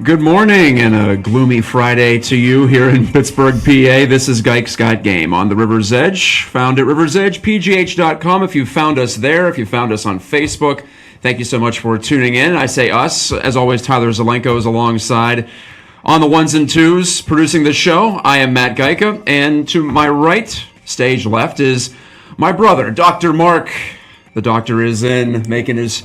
Good morning and a gloomy Friday to you here in Pittsburgh, PA. This is Gajtka Game on the River's Edge, found at riversedgepgh.com. If you found us there, if you found us on Facebook, thank you so much for tuning in. I say us. As always, Tyler Zelenko is alongside on the ones and twos producing the show. I am Matt Gajtka, and to my right, stage left, is my brother, Dr. Mark. The doctor is in, making his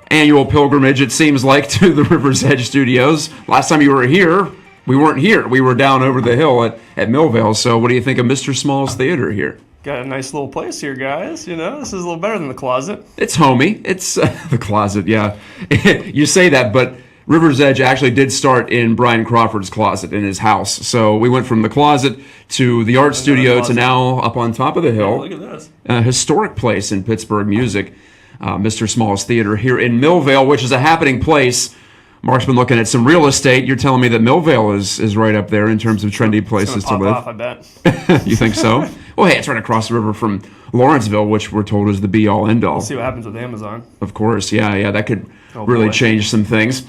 annual pilgrimage, it seems like, to the River's Edge studios. Last time you were here, we weren't here. We were down over the hill at Millvale. So what do you think of Mr. Small's Theater here? Got a nice little place here, guys. You know, this is a little better than the closet. It's homey. It's the closet, yeah. You say that, but River's Edge actually did start in Brian Crawford's closet in his house. So we went from the closet to the art studio to now up on top of the hill. Oh, look at this. A historic place in Pittsburgh music. Mr. Small's Theater here in Millvale, which is a happening place. Mark's been looking at some real estate. You're telling me that Millvale is right up there in terms of trendy places to live. Off, I bet. You think so? Well, hey, it's right across the river from Lawrenceville, which we're told is the be-all, end-all. We'll see what happens with Amazon. Of course, yeah, that could really change some things.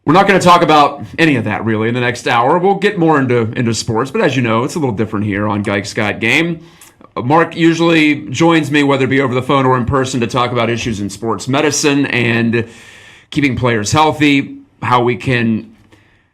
We're not going to talk about any of that, really, in the next hour. We'll get more into sports, but as you know, it's a little different here on Gajtka Game. Mark usually joins me, whether it be over the phone or in person, to talk about issues in sports medicine and keeping players healthy, how we can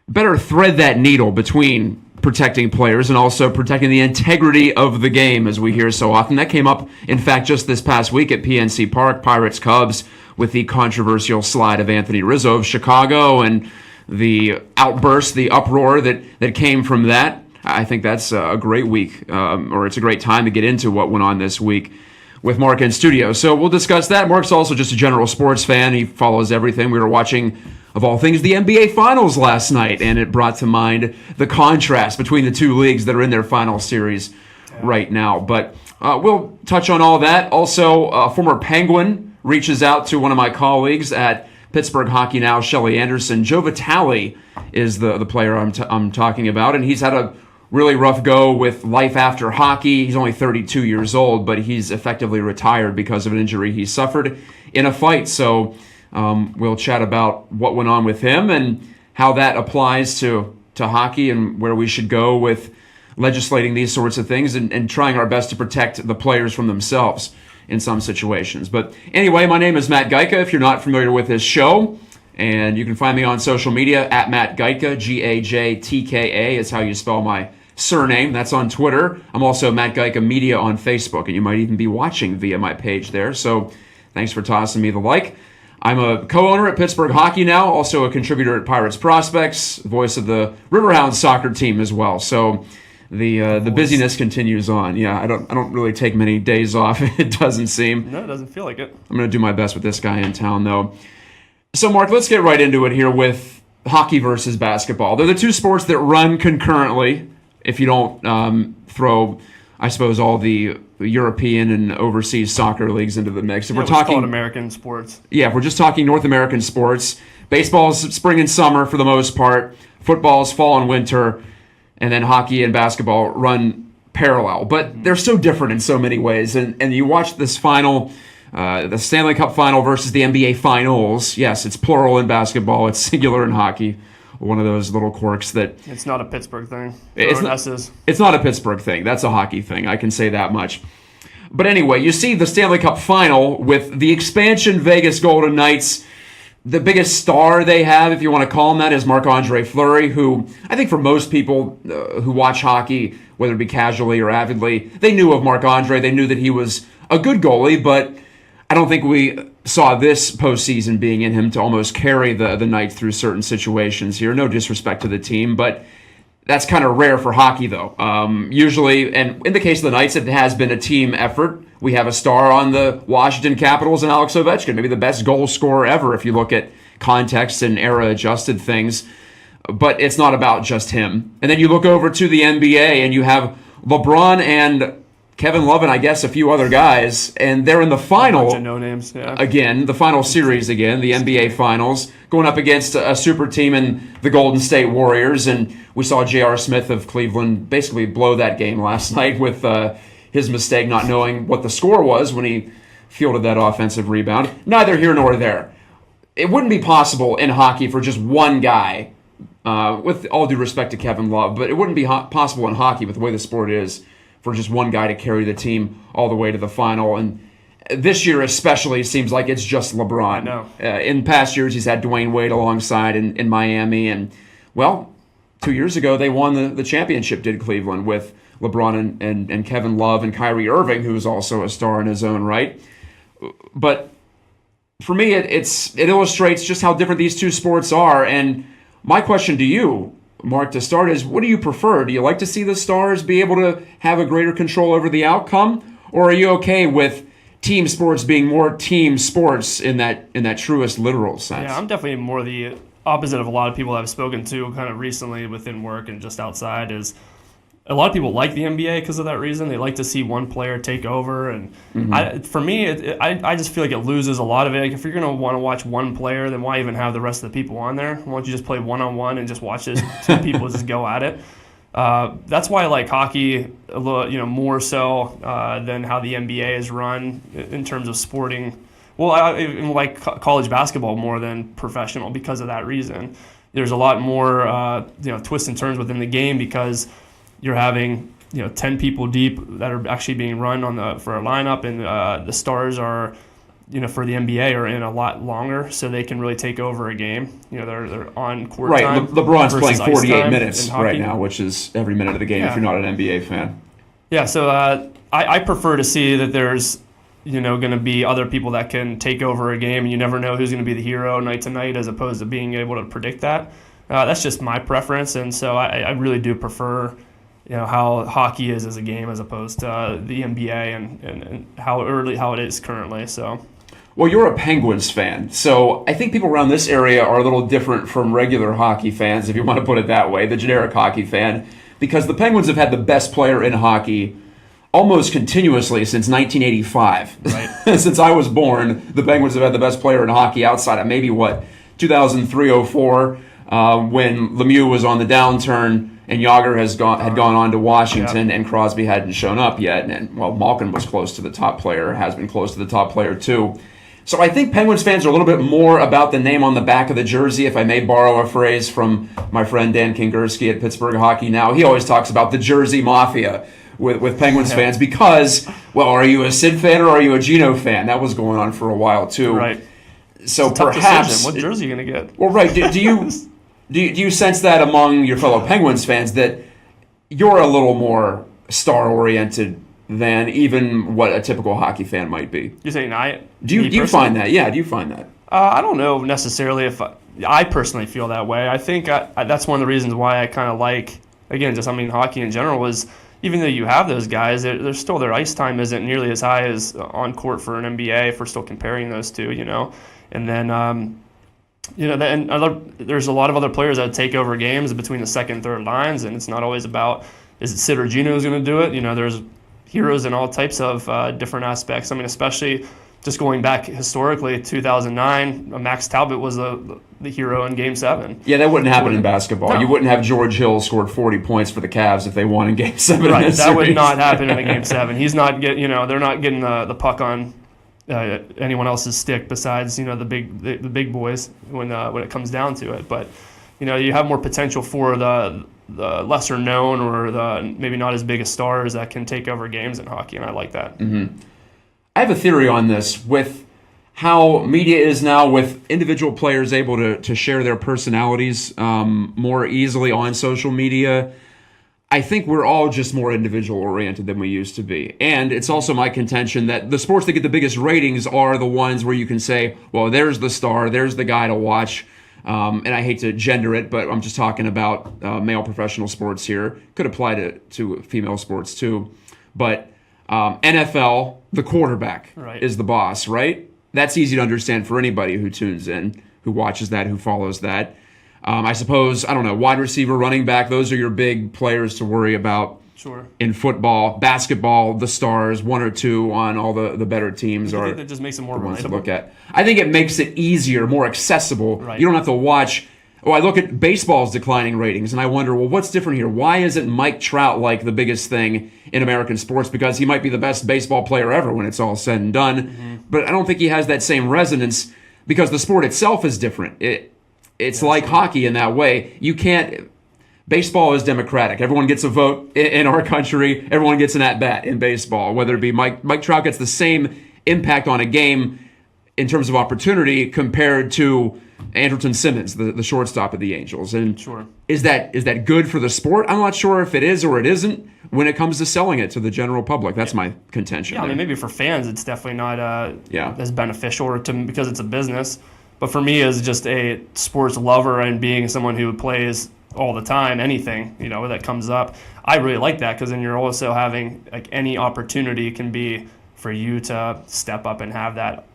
better thread that needle between protecting players and also protecting the integrity of the game, as we hear so often. That came up, in fact, just this past week at PNC Park, Pirates-Cubs, with the controversial slide of Anthony Rizzo of Chicago and the outburst, the uproar that came from that. I think that's a great week, or it's a great time to get into what went on this week with Mark in studio. So we'll discuss that. Mark's also just a general sports fan. He follows everything. We were watching, of all things, the NBA Finals last night, and it brought to mind the contrast between the two leagues that are in their final series right now. But we'll touch on all that. Also, a former Penguin reaches out to one of my colleagues at Pittsburgh Hockey Now, Shelley Anderson. Joe Vitale is the player I'm talking about, and he's had a really rough go with life after hockey. He's only 32 years old, but he's effectively retired because of an injury he suffered in a fight. So we'll chat about what went on with him and how that applies to hockey and where we should go with legislating these sorts of things and trying our best to protect the players from themselves in some situations. But anyway, my name is Matt Gajtka, if you're not familiar with this show. And you can find me on social media at Matt Gajtka, Gajtka is how you spell my surname. That's on Twitter. I'm also Matt Gajtka Media on Facebook, and you might even be watching via my page there. So thanks for tossing me the like. I'm a co-owner at Pittsburgh Hockey Now, also a contributor at Pirates Prospects, voice of the Riverhounds soccer team as well. So the busyness continues on. Yeah, I don't really take many days off, it doesn't seem. No, it doesn't feel like it. I'm going to do my best with this guy in town, though. So, Mark, let's get right into it here with hockey versus basketball. They're the two sports that run concurrently, if you don't throw, I suppose, all the European and overseas soccer leagues into the mix. If we're talking American sports. Yeah, if we're just talking North American sports, baseball's spring and summer for the most part, football's fall and winter, and then hockey and basketball run parallel. But they're so different in so many ways. And you watch this final, the Stanley Cup final versus the NBA Finals. Yes, it's plural in basketball. It's singular in hockey. One of those little quirks that... It's not a Pittsburgh thing. It's not a Pittsburgh thing. That's a hockey thing. I can say that much. But anyway, you see the Stanley Cup final with the expansion Vegas Golden Knights. The biggest star they have, if you want to call him that, is Marc-Andre Fleury, who I think for most people who watch hockey, whether it be casually or avidly, they knew of Marc-Andre. They knew that he was a good goalie, but I don't think we saw this postseason being in him to almost carry the Knights through certain situations here. No disrespect to the team, but that's kind of rare for hockey, though. Usually, and in the case of the Knights, it has been a team effort. We have a star on the Washington Capitals and Alex Ovechkin, maybe the best goal scorer ever if you look at context and era-adjusted things. But it's not about just him. And then you look over to the NBA, and you have LeBron and Kevin Love and I guess a few other guys, and they're in the final. Bunch of no names, yeah. Again, the final series again, the NBA Finals, going up against a super team in the Golden State Warriors, and we saw J.R. Smith of Cleveland basically blow that game last night with his mistake not knowing what the score was when he fielded that offensive rebound. Neither here nor there. It wouldn't be possible in hockey for just one guy with all due respect to Kevin Love, but it wouldn't be possible in hockey with the way the sport is for just one guy to carry the team all the way to the final. And this year especially seems like it's just LeBron. I know. In past years, he's had Dwayne Wade alongside in Miami. And, well, 2 years ago, they won the championship, did Cleveland, with LeBron and Kevin Love and Kyrie Irving, who's also a star in his own right. But for me, it illustrates just how different these two sports are. And my question to you, Mark, to start is, what do you prefer? Do you like to see the stars be able to have a greater control over the outcome? Or are you okay with team sports being more team sports in that truest literal sense? Yeah, I'm definitely more the opposite of a lot of people I've spoken to kind of recently within work and just outside. Is a lot of people like the NBA because of that reason. They like to see one player take over, and for me, I just feel like it loses a lot of it. Like, if you're going to want to watch one player, then why even have the rest of the people on there? Why don't you just play one-on-one and just watch those two people just go at it? That's why I like hockey a little, more so than how the NBA is run in terms of sporting. Well, I even like college basketball more than professional because of that reason. There's a lot more twists and turns within the game because you're having 10 people deep that are actually being run for a lineup, and the stars are for the NBA are in a lot longer, so they can really take over a game. They're on court right. time. LeBron's playing 48 time minutes right now, which is every minute of the game if you're not an NBA fan. Yeah, so I prefer to see that there's going to be other people that can take over a game, and you never know who's going to be the hero night to night, as opposed to being able to predict that. That's just my preference, and so I really do prefer how hockey is as a game as opposed to the NBA and how it is currently. So. Well, you're a Penguins fan, so I think people around this area are a little different from regular hockey fans, if you want to put it that way, the generic hockey fan, because the Penguins have had the best player in hockey almost continuously since 1985. Right. Since I was born, the Penguins have had the best player in hockey outside of maybe, 2003-04, when Lemieux was on the downturn and Yager had gone on to Washington, and Crosby hadn't shown up yet. And Malkin was close to the top player, has been close to the top player too. So I think Penguins fans are a little bit more about the name on the back of the jersey, if I may borrow a phrase from my friend Dan Kingerski at Pittsburgh Hockey Now. He always talks about the Jersey Mafia with Penguins fans because, are you a Sid fan or are you a Gino fan? That was going on for a while too. Right. So it's a tough perhaps decision. What jersey are you going to get? Well, right. Do you sense that among your fellow Penguins fans that you're a little more star-oriented than even what a typical hockey fan might be? You're saying do you find that? Yeah, do you find that? I don't know necessarily if I personally feel that way. I think that's one of the reasons why I kind of like, again, hockey in general is, even though you have those guys, there's still their ice time isn't nearly as high as on court for an NBA if we're still comparing those two, And then, there's a lot of other players that take over games between the second and third lines, and it's not always about, is it Sid or Gino who's going to do it? There's heroes in all types of different aspects. Especially just going back historically, 2009, Max Talbot was the hero in Game 7. Yeah, that wouldn't happen in basketball. No. You wouldn't have George Hill scored 40 points for the Cavs if they won in Game 7. Right, that would not happen in a Game 7. He's not they're not getting the puck on anyone else's stick besides the big boys when it comes down to it. But you have more potential for the lesser known or the maybe not as big as stars that can take over games in hockey, and I like that. Mm-hmm. I have a theory on this with how media is now, with individual players able to share their personalities more easily on social media. I think we're all just more individual-oriented than we used to be. And it's also my contention that the sports that get the biggest ratings are the ones where you can say, well, there's the star, there's the guy to watch. And I hate to gender it, but I'm just talking about male professional sports here. Could apply to female sports too. But NFL, the quarterback is the boss, right? That's easy to understand for anybody who tunes in, who watches that, who follows that. I suppose, wide receiver, running back, those are your big players to worry about. Sure. In football, basketball, the stars, one or two on all the better teams I think that just makes it more the ones to relatable. look at. I think it makes it easier, more accessible. Right. You don't have to watch. I look at baseball's declining ratings, and I wonder, what's different here? Why isn't Mike Trout like the biggest thing in American sports? Because he might be the best baseball player ever when it's all said and done. Mm-hmm. But I don't think he has that same resonance because the sport itself is different. It's like hockey in that way. You can't. Baseball is democratic. Everyone gets a vote in our country. Everyone gets an at-bat in baseball, whether it be Mike Trout gets the same impact on a game in terms of opportunity compared to Andrelton Simmons, the shortstop of the Angels. And is that good for the sport? I'm not sure if it is or it isn't when it comes to selling it to the general public. That's my contention. Yeah, I mean, maybe for fans it's definitely not as beneficial because it's a business. But for me, as just a sports lover and being someone who plays all the time, anything that comes up, I really like that, because then you're also having like any opportunity can be for you to step up and have that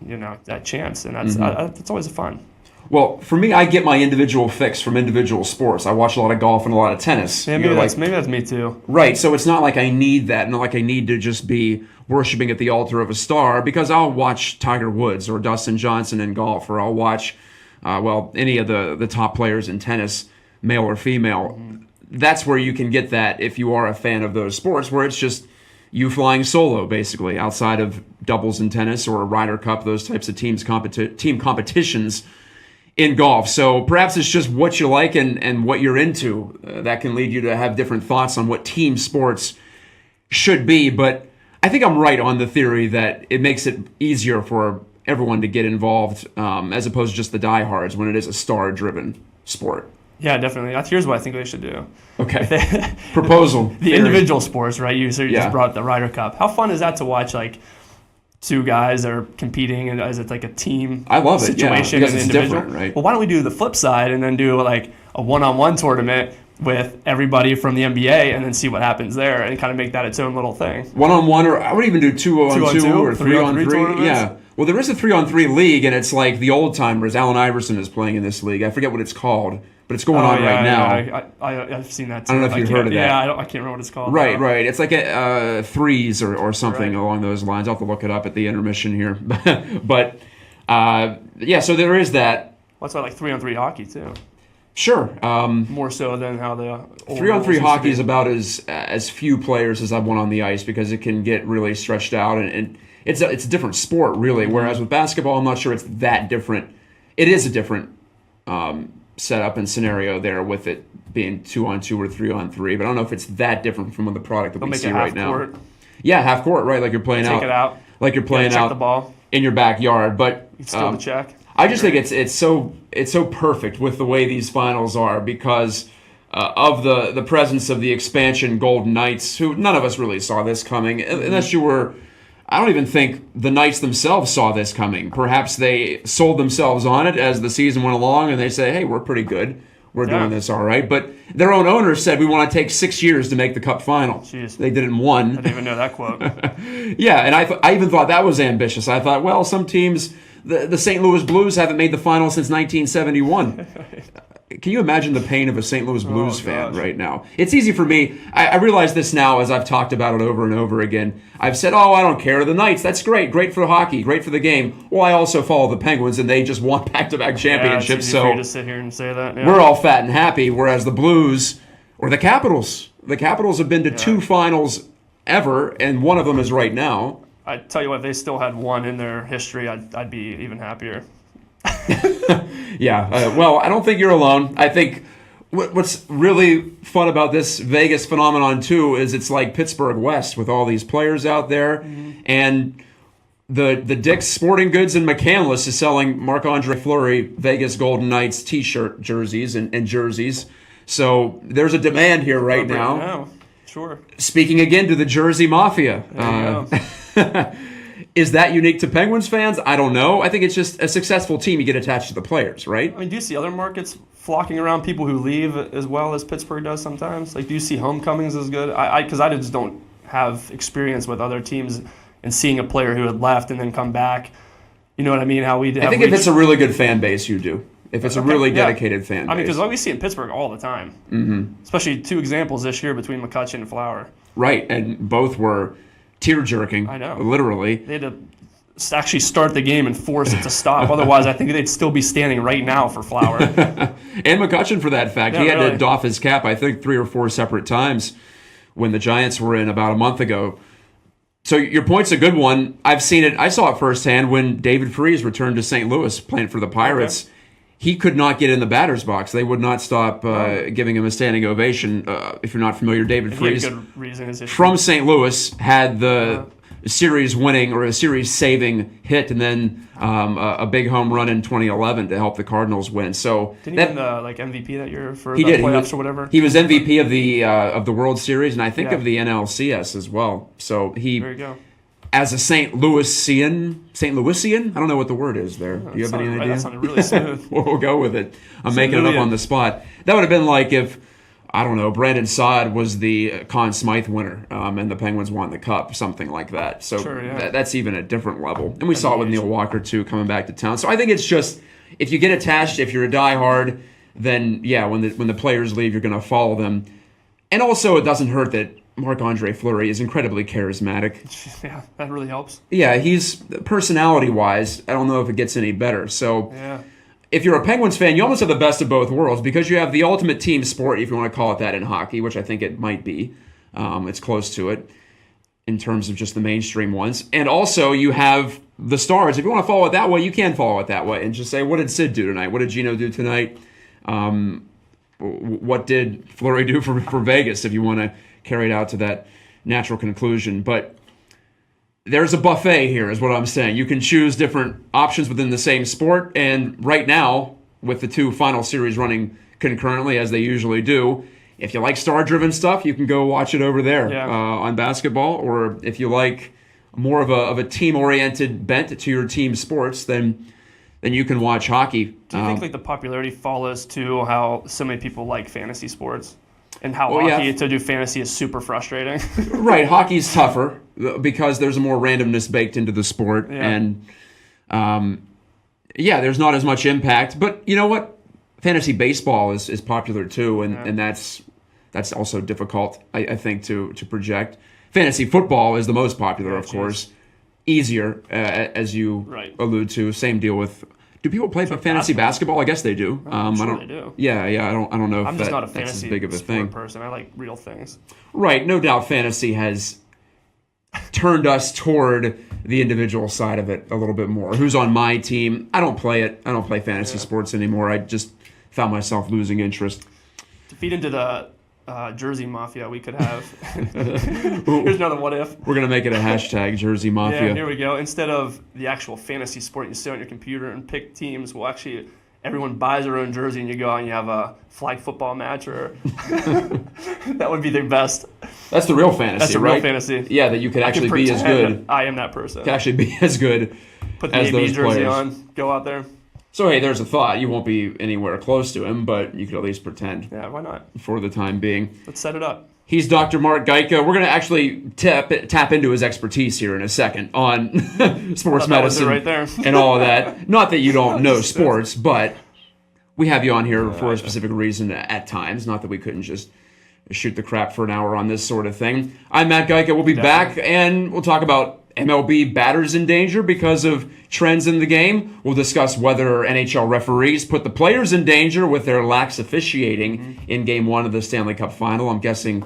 that chance, and that's always fun. Well, for me, I get my individual fix from individual sports. I watch a lot of golf and a lot of tennis. Yeah, maybe that's me too. Right, so it's not like I need that, not like I need to just be worshiping at the altar of a star, because I'll watch Tiger Woods or Dustin Johnson in golf, or I'll watch, any of the top players in tennis, male or female. That's where you can get that if you are a fan of those sports, where it's just you flying solo, basically, outside of doubles in tennis or a Ryder Cup, those types of team competitions in golf. So perhaps it's just what you like and what you're into that can lead you to have different thoughts on what team sports should be. But I think I'm right on the theory that it makes it easier for everyone to get involved, as opposed to just the diehards when it is a star-driven sport. Yeah, definitely. Here's what I think they should do. Okay. Proposal. The individual sports, right? You just brought up the Ryder Cup. How fun is that to watch, like, two guys that are competing, and as it's like a team I love situation, because and it's individual. different, right? Well, why don't we do the flip side and then do like a one-on-one tournament with everybody from the NBA, and then see what happens there, and kind of make that its own little thing. One-on-one, or I would even do 2-on-2 or 3-on-3. Yeah. Well, there is a 3-on-3 league, and it's like the old timers. Allen Iverson is playing in this league. I forget what it's called, but it's going on right now. I've seen that too. I don't know if you've heard of that. Yeah, I can't remember what it's called. Right. It's like a threes or something along those lines. I'll have to look it up at the intermission here. But, so there is that. Well, that's why I like 3-on-3 hockey too. Sure. More so than how the 3-on-3 hockey is about as few players as I've won on the ice, because it can get really stretched out, and it's a different sport, really. Whereas with basketball, I'm not sure it's that different. It is a different setup and scenario there, with it being 2-on-2 or 3-on-3. But I don't know if it's that different from the product that we see right now. Court. Yeah, half court, right? Like you're playing Take it out. Like you're playing check out the ball in your backyard. But you still the check. I just think it's so perfect with the way these finals are, because of the presence of the expansion Golden Knights, who none of us really saw this coming, unless you were. I don't even think the Knights themselves saw this coming. Perhaps they sold themselves on it as the season went along, and they say, hey, we're pretty good. We're doing this all right. But their own owners said, we want to take 6 years to make the Cup final. Jeez. They did it in one. I didn't even know that quote. Yeah, and I even thought that was ambitious. I thought, well, some teams, the St. Louis Blues haven't made the final since 1971. Can you imagine the pain of a St. Louis Blues fan right now? It's easy for me. I realize this now as I've talked about it over and over again. I've said, I don't care. The Knights, that's great. Great for hockey. Great for the game. Well, I also follow the Penguins, and they just won back-to-back championships. It's easy for you to sit here and say that. Yeah. We're all fat and happy, whereas the Blues, or the Capitals have been to 2 finals ever, and one of them is right now. I tell you what, if they still had one in their history, I'd be even happier. Yeah, well, I don't think you're alone. I think what's really fun about this Vegas phenomenon, too, is it's like Pittsburgh West with all these players out there. Mm-hmm. And the Dick's Sporting Goods in McCandless is selling Marc-Andre Fleury Vegas Golden Knights T-shirt jerseys and jerseys. So there's a demand here right now. Sure. Speaking again to the Jersey Mafia. Is that unique to Penguins fans? I don't know. I think it's just a successful team. You get attached to the players, right? I mean, do you see other markets flocking around people who leave as well as Pittsburgh does sometimes? Like, do you see homecomings as good? Because I just don't have experience with other teams and seeing a player who had left and then come back. You know what I mean? I think if it's a really good fan base, you do. If it's a really dedicated fan base. I mean, because we see it in Pittsburgh all the time. Mm-hmm. Especially 2 examples this year between McCutchen and Flower. Right, and both were tear-jerking. I know. Literally. They had to actually start the game and force it to stop. Otherwise, I think they'd still be standing right now for Flower. And McCutchen, for that fact. He had to doff his cap, I think, 3 or 4 separate times when the Giants were in about a month ago. So your point's a good one. I've seen it. I saw it firsthand when David Freese returned to St. Louis playing for the Pirates. Okay. he could not get in the batter's box. They would not stop giving him a standing ovation. If you're not familiar, David Freese from St. Louis had the series-winning or a series-saving hit, and then a big home run in 2011 to help the Cardinals win. So didn't he win the MVP that year for the playoffs or whatever? He was MVP of the World Series, and I think of the NLCS as well. So there you go. As a St. Louisian, I don't know what the word is there. Do you have any idea? That sounded really smooth. We'll go with it. I'm making it up on the spot. That would have been like if, I don't know, Brandon Saad was the Conn Smythe winner and the Penguins won the Cup, something like that. So that's even a different level. And we saw it with Neil Walker, too, coming back to town. So I think it's just, if you get attached, if you're a diehard, then, when the players leave, you're going to follow them. And also, it doesn't hurt that Marc-Andre Fleury is incredibly charismatic. Yeah, that really helps. Yeah, he's personality-wise, I don't know if it gets any better. So if you're a Penguins fan, you almost have the best of both worlds because you have the ultimate team sport, if you want to call it that in hockey, which I think it might be. It's close to it in terms of just the mainstream ones. And also you have the stars. If you want to follow it that way, you can follow it that way and just say, what did Sid do tonight? What did Gino do tonight? What did Fleury do for Vegas, if you want to carry it out to that natural conclusion. But there's a buffet here, is what I'm saying. You can choose different options within the same sport, and right now, with the two final series running concurrently, as they usually do, if you like star-driven stuff, you can go watch it over there on basketball, or if you like more of a team-oriented bent to your team sports, then you can watch hockey. Do you think the popularity follows to how so many people like fantasy sports? And how hockey to do fantasy is super frustrating. Right, hockey's tougher because there's more randomness baked into the sport, and there's not as much impact. But you know what? Fantasy baseball is popular too, and that's also difficult, I think, to project. Fantasy football is the most popular, of course. Easier, as you allude to. Same deal with. Do people play fantasy basketball? I guess they do. I'm sure they do. Yeah. I don't know if I'm just not a that's fantasy as big of a thing. person. I like real things. Right. No doubt fantasy has turned us toward the individual side of it a little bit more. Who's on my team? I don't play it. I don't play fantasy sports anymore. I just found myself losing interest. To feed into the Jersey Mafia we could have. Here's another what if. We're going to make it a hashtag, Jersey Mafia. Yeah, here we go. Instead of the actual fantasy sport you sit on your computer and pick teams, well, actually, everyone buys their own jersey and you go out and you have a flag football match. Or that would be the best. That's the real fantasy, That's the right? real fantasy. Yeah, that you could actually be as good. I am that person. Could actually be as good Put the as AB those jersey players. on, go out there. So, hey, there's a thought. You won't be anywhere close to him, but you could at least pretend. Yeah, why not? For the time being. Let's set it up. He's Dr. Mark Gajtka. We're going to actually tap into his expertise here in a second on sports medicine right there. and all of that. Not that you don't know sports, but we have you on here for a specific reason at times. Not that we couldn't just shoot the crap for an hour on this sort of thing. I'm Matt Gajtka. We'll be back, and we'll talk about MLB batters in danger because of trends in the game. We'll discuss whether NHL referees put the players in danger with their lax officiating in Game 1 of the Stanley Cup Final. I'm guessing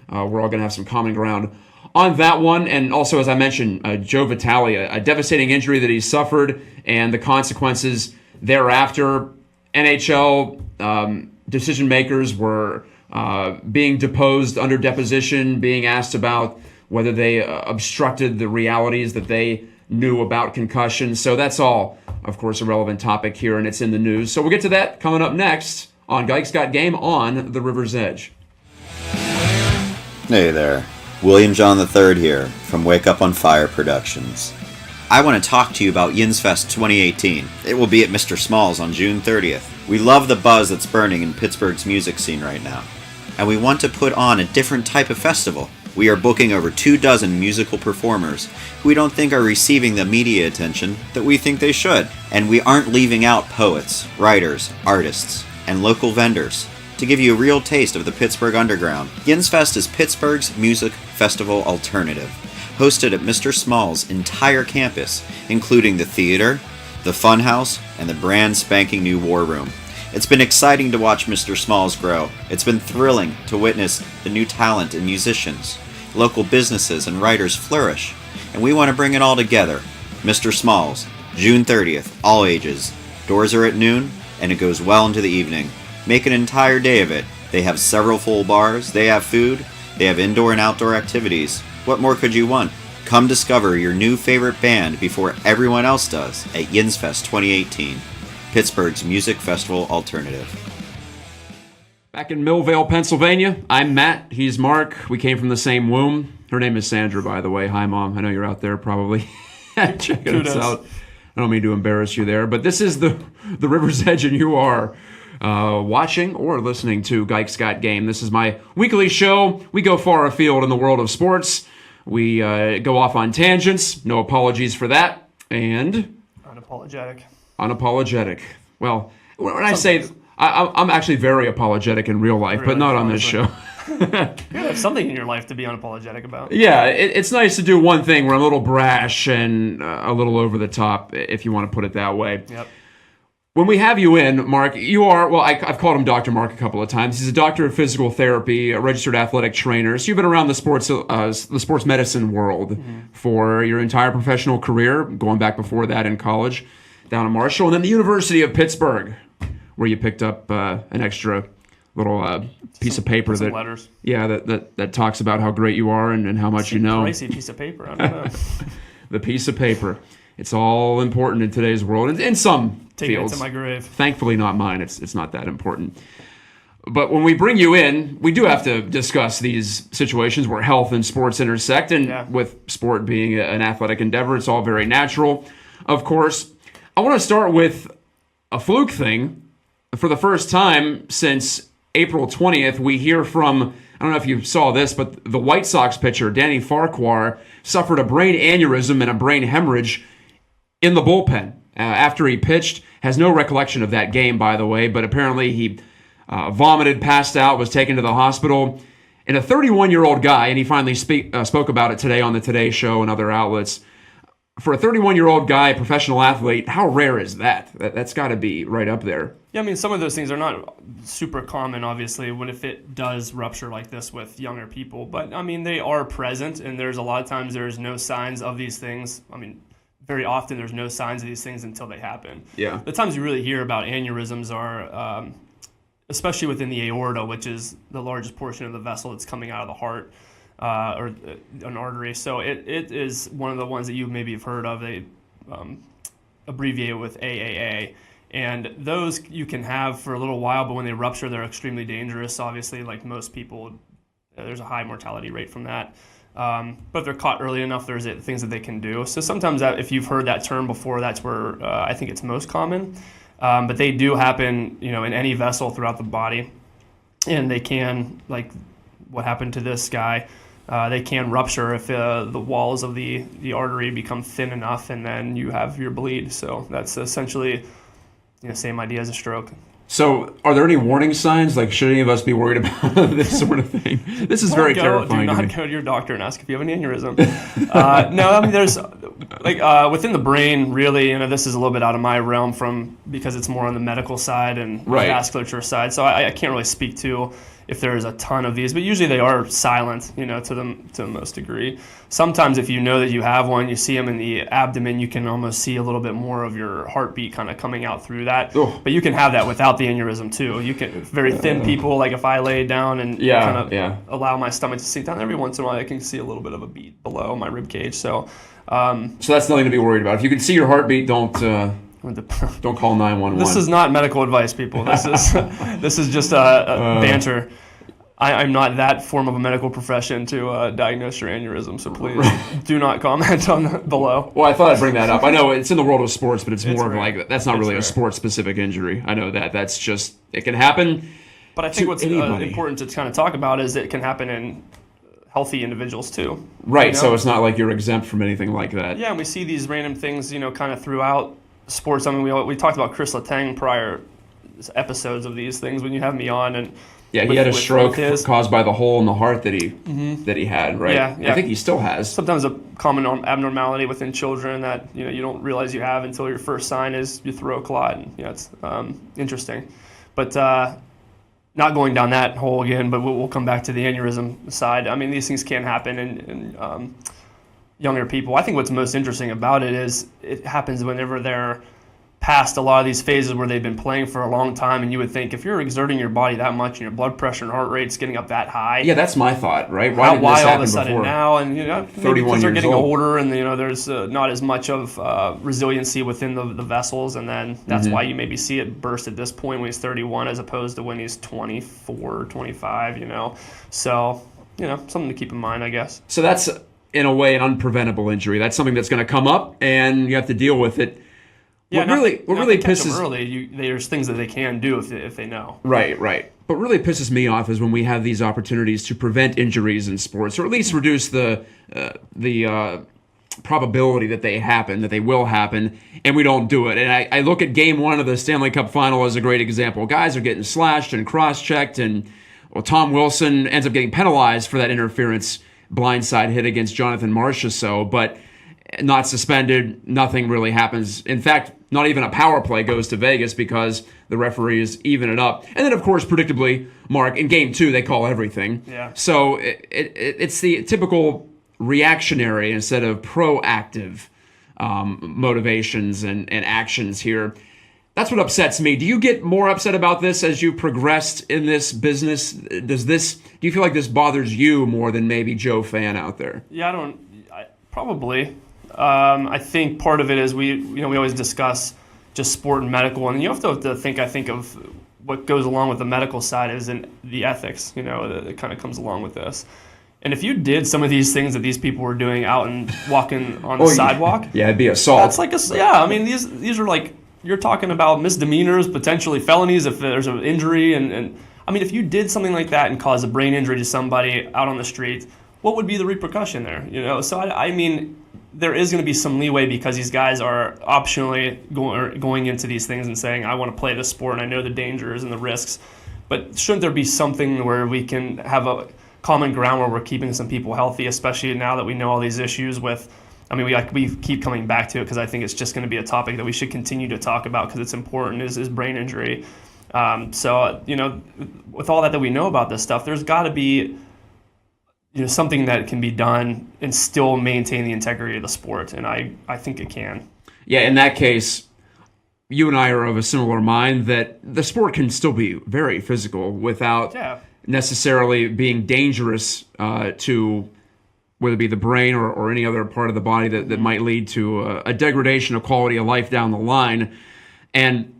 we're all going to have some common ground on that one. And also, as I mentioned, Joe Vitale, a devastating injury that he suffered and the consequences thereafter. NHL decision makers were being deposed under deposition, being asked about whether they obstructed the realities that they knew about concussion. So that's all, of course, a relevant topic here, and it's in the news. So we'll get to that coming up next on Gajtka's Got Game on the River's Edge. Hey there, William John III here from Wake Up on Fire Productions. I want to talk to you about Yins Fest 2018. It will be at Mr. Small's on June 30th. We love the buzz that's burning in Pittsburgh's music scene right now, and we want to put on a different type of festival. We are booking over 24 musical performers who we don't think are receiving the media attention that we think they should. And we aren't leaving out poets, writers, artists, and local vendors to give you a real taste of the Pittsburgh Underground. Yins Fest is Pittsburgh's music festival alternative, hosted at Mr. Small's entire campus, including the theater, the funhouse, and the brand spanking new war room. It's been exciting to watch Mr. Small's grow. It's been thrilling to witness the new talent in musicians, local businesses, and writers flourish. And we want to bring it all together. Mr. Small's, June 30th, all ages. Doors are at noon, and it goes well into the evening. Make an entire day of it. They have several full bars, they have food, they have indoor and outdoor activities. What more could you want? Come discover your new favorite band before everyone else does at Yinsfest 2018, Pittsburgh's music festival alternative. Back in Millvale, Pennsylvania, I'm Matt. He's Mark. We came from the same womb. Her name is Sandra, by the way. Hi, Mom. I know you're out there probably checking us out. I don't mean to embarrass you there, but this is the River's Edge, and you are watching or listening to Gajtka Got Game. This is my weekly show. We go far afield in the world of sports. We go off on tangents. No apologies for that. And unapologetic. Well, when I say I'm actually very apologetic in real life, but not on this show. You have something in your life to be unapologetic about. Yeah, it's nice to do one thing where I'm a little brash and a little over the top, if you want to put it that way. Yep. When we have you in, Mark, you are, well, I've called him Dr. Mark a couple of times. He's a doctor of physical therapy, a registered athletic trainer. So you've been around the sports medicine world for your entire professional career, going back before that in college down at Marshall, and then the University of Pittsburgh, where you picked up an extra little piece of paper that letters. Yeah, that talks about how great you are and how much you know. Pricey piece of paper. I don't know. The piece of paper. It's all important in today's world, and in some Taking fields. It to my grave. Thankfully, not mine. It's not that important. But when we bring you in, we do have to discuss these situations where health and sports intersect, and with sport being an athletic endeavor, it's all very natural. Of course, I want to start with a fluke thing. For the first time since April 20th, we hear from, I don't know if you saw this, but the White Sox pitcher, Danny Farquhar, suffered a brain aneurysm and a brain hemorrhage in the bullpen after he pitched. Has no recollection of that game, by the way, but apparently he vomited, passed out, was taken to the hospital. And a 31-year-old guy, and he finally spoke about it today on the Today Show and other outlets. For a 31-year-old guy, professional athlete, how rare is that? That's got to be right up there. Yeah, I mean, some of those things are not super common, obviously, if it does rupture like this with younger people. But, I mean, they are present, and there's a lot of times there's no signs of these things. I mean, very often there's no signs of these things until they happen. Yeah. The times you really hear about aneurysms are, especially within the aorta, which is the largest portion of the vessel that's coming out of the heart. Or an artery. So it is one of the ones that you maybe have heard of. They abbreviate it with AAA. And those you can have for a little while, but when they rupture, they're extremely dangerous. Obviously, like most people, there's a high mortality rate from that. But if they're caught early enough, there's things that they can do. So sometimes if you've heard that term before, that's where I think it's most common. But they do happen, in any vessel throughout the body. And they can, like what happened to this guy, they can rupture if the walls of the artery become thin enough, and then you have your bleed. So that's essentially same idea as a stroke. So are there any warning signs? Like, should any of us be worried about this sort of thing? This is very terrifying. Do not go to your doctor and ask if you have an aneurysm. No, I mean, there's within the brain, really, this is a little bit out of my realm because it's more on the medical side and vasculature side. So I can't really speak to if there's a ton of these, but usually they are silent, to the most degree. Sometimes if you know that you have one, you see them in the abdomen, you can almost see a little bit more of your heartbeat kind of coming out through that. Ugh. But you can have that without the aneurysm too. You can, very thin people, like if I lay down and allow my stomach to sink down, every once in a while I can see a little bit of a beat below my rib cage. So that's nothing to be worried about. If you can see your heartbeat, don't call 911. This is not medical advice, people. This is just a banter. I'm not that form of a medical profession to diagnose your aneurysm, so please do not comment on below. Well, I thought I'd bring that up. I know it's in the world of sports, but it's more of like, that's not really a sports-specific injury. I know that. That's just, it can happen. But I think what's important to kind of talk about is it can happen in healthy individuals too. Right, so it's not like you're exempt from anything like that. Yeah, and we see these random things, kind of throughout sports. I mean, we talked about Chris Letang prior episodes of these things when you have me on, and he had a stroke caused by the hole in the heart that he had, right? Yeah. I think he still has. Sometimes a common abnormality within children that you don't realize you have until your first sign is you throat clot, and it's interesting. But not going down that hole again, but we'll come back to the aneurysm side. I mean, these things can happen in younger people. I think what's most interesting about it is it happens whenever they're past a lot of these phases where they've been playing for a long time, and you would think if you're exerting your body that much and your blood pressure and heart rate's getting up that high. Yeah, that's my thought, right? Why didn't this all of happen a sudden before? now? And maybe because they're getting old. older, and there's not as much of resiliency within the vessels, and then that's why you maybe see it burst at this point when he's 31 as opposed to when he's 24, 25. So something to keep in mind, I guess. So that's in a way an unpreventable injury. That's something that's going to come up, and you have to deal with it. Yeah, what really pisses them early. There's things that they can do if they know. Right. What really pisses me off is when we have these opportunities to prevent injuries in sports, or at least reduce the probability that they will happen, and we don't do it. And I look at Game 1 of the Stanley Cup Final as a great example. Guys are getting slashed and cross-checked, and Tom Wilson ends up getting penalized for that interference blindside hit against Jonathan Marchessault, but not suspended. Nothing really happens. In fact, not even a power play goes to Vegas because the referees even it up. And then, of course, predictably, Mark, in Game 2, they call everything. Yeah. So it's the typical reactionary instead of proactive motivations and actions here. That's what upsets me. Do you get more upset about this as you progressed in this business? Do you feel like this bothers you more than maybe Joe fan out there? Yeah, probably. I think part of it is we always discuss just sport and medical, and you have to think. I think of what goes along with the medical side is in the ethics. That kind of comes along with this. And if you did some of these things that these people were doing out and walking on the sidewalk, yeah, it'd be assault. That's like I mean, these are like, you're talking about misdemeanors, potentially felonies if there's an injury, and I mean, if you did something like that and caused a brain injury to somebody out on the street, what would be the repercussion there? So I mean, there is going to be some leeway because these guys are optionally going into these things and saying, I want to play this sport and I know the dangers and the risks. But shouldn't there be something where we can have a common ground where we're keeping some people healthy, especially now that we know all these issues with, I mean, we keep coming back to it because I think it's just going to be a topic that we should continue to talk about because it's important, is brain injury. So, with all that we know about this stuff, there's got to be something that can be done and still maintain the integrity of the sport, and I think it can. Yeah, in that case, you and I are of a similar mind that the sport can still be very physical without necessarily being dangerous to whether it be the brain or any other part of the body that might lead to a degradation of quality of life down the line. And